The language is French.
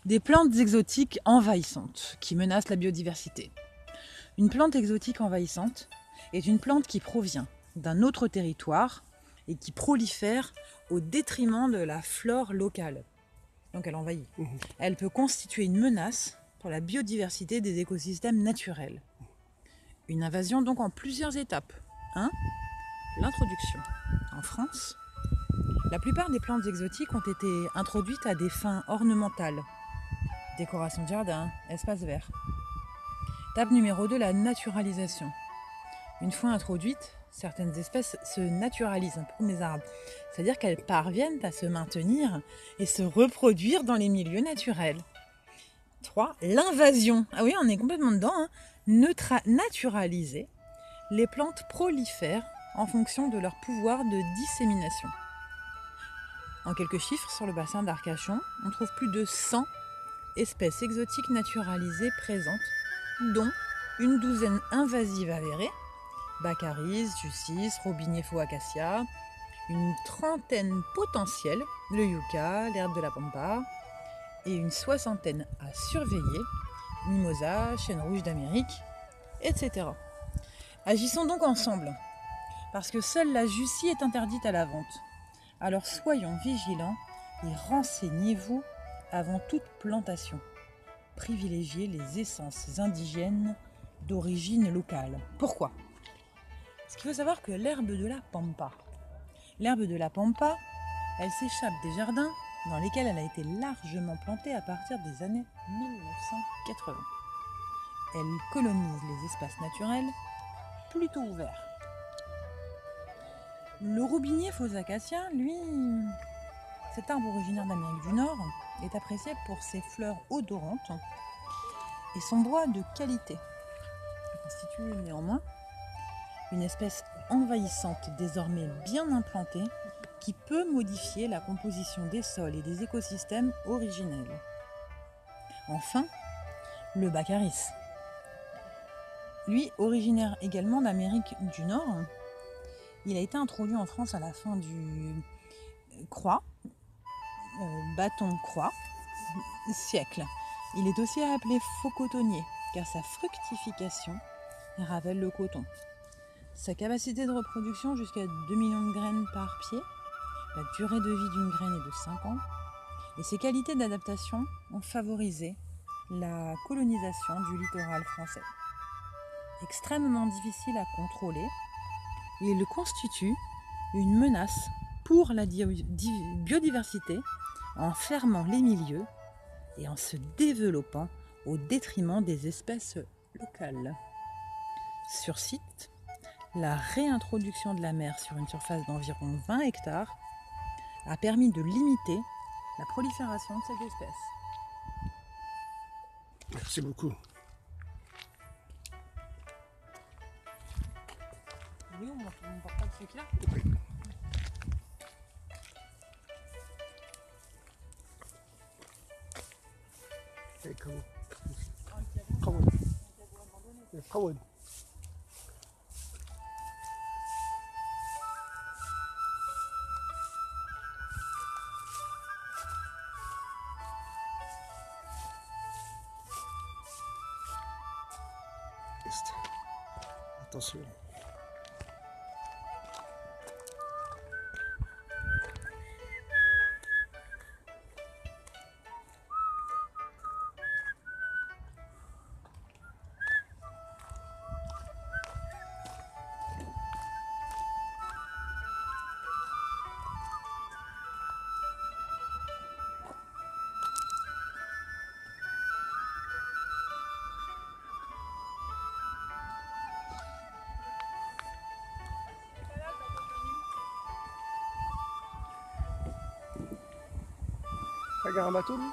Des plantes exotiques envahissantes qui menacent la biodiversité. Une plante exotique envahissante est une plante qui provient d'un autre territoire et qui prolifère au détriment de la flore locale. Donc elle envahit. Elle peut constituer une menace pour la biodiversité des écosystèmes naturels. Une invasion donc en plusieurs étapes. 1. L'introduction. En France, la plupart des plantes exotiques ont été introduites à des fins ornementales. Décoration de jardin, espace vert. Étape numéro 2, la naturalisation. Une fois introduites, certaines espèces se naturalisent, comme les arbres. C'est-à-dire qu'elles parviennent à se maintenir et se reproduire dans les milieux naturels. 3. L'invasion. Ah oui, on est complètement dedans. Naturaliser. Les plantes prolifèrent en fonction de leur pouvoir de dissémination. En quelques chiffres, sur le bassin d'Arcachon, on trouve plus de 100 espèces exotiques naturalisées présentes, dont une douzaine invasives avérées, Baccharis, Jussis, Robinet faux acacia, une trentaine potentielles, le yucca, l'herbe de la pampa, et une soixantaine à surveiller, mimosa, chêne rouge d'Amérique, etc. Agissons donc ensemble, parce que seule la Jussie est interdite à la vente. Alors soyons vigilants et renseignez-vous avant toute plantation. Privilégiez les essences indigènes d'origine locale. Pourquoi ? Parce qu'il faut savoir que l'herbe de la pampa, elle s'échappe des jardins dans lesquels elle a été largement plantée à partir des années 1980. Elle colonise les espaces naturels plutôt ouverts. Le robinet faux acacia, lui, cet arbre originaire d'Amérique du Nord, est apprécié pour ses fleurs odorantes et son bois de qualité. Il constitue néanmoins une espèce envahissante désormais bien implantée qui peut modifier la composition des sols et des écosystèmes originels. Enfin, le Baccharis. Lui, originaire également d'Amérique du Nord, il a été introduit en France à la fin du bâton-croix siècle. Il est aussi appelé faux cotonnier, car sa fructification ravelle le coton. Sa capacité de reproduction jusqu'à 2 millions de graines par pied, la durée de vie d'une graine est de 5 ans, et ses qualités d'adaptation ont favorisé la colonisation du littoral français. Extrêmement difficile à contrôler, il constitue une menace pour la biodiversité en fermant les milieux et en se développant au détriment des espèces locales. Sur site, la réintroduction de la mer sur une surface d'environ 20 hectares a permis de limiter la prolifération de cette espèce. Merci beaucoup. Oui, on porte pas de truc là. Hey, come on. Come on. Yeah, come on. Attention. Regarde un bateau, lui.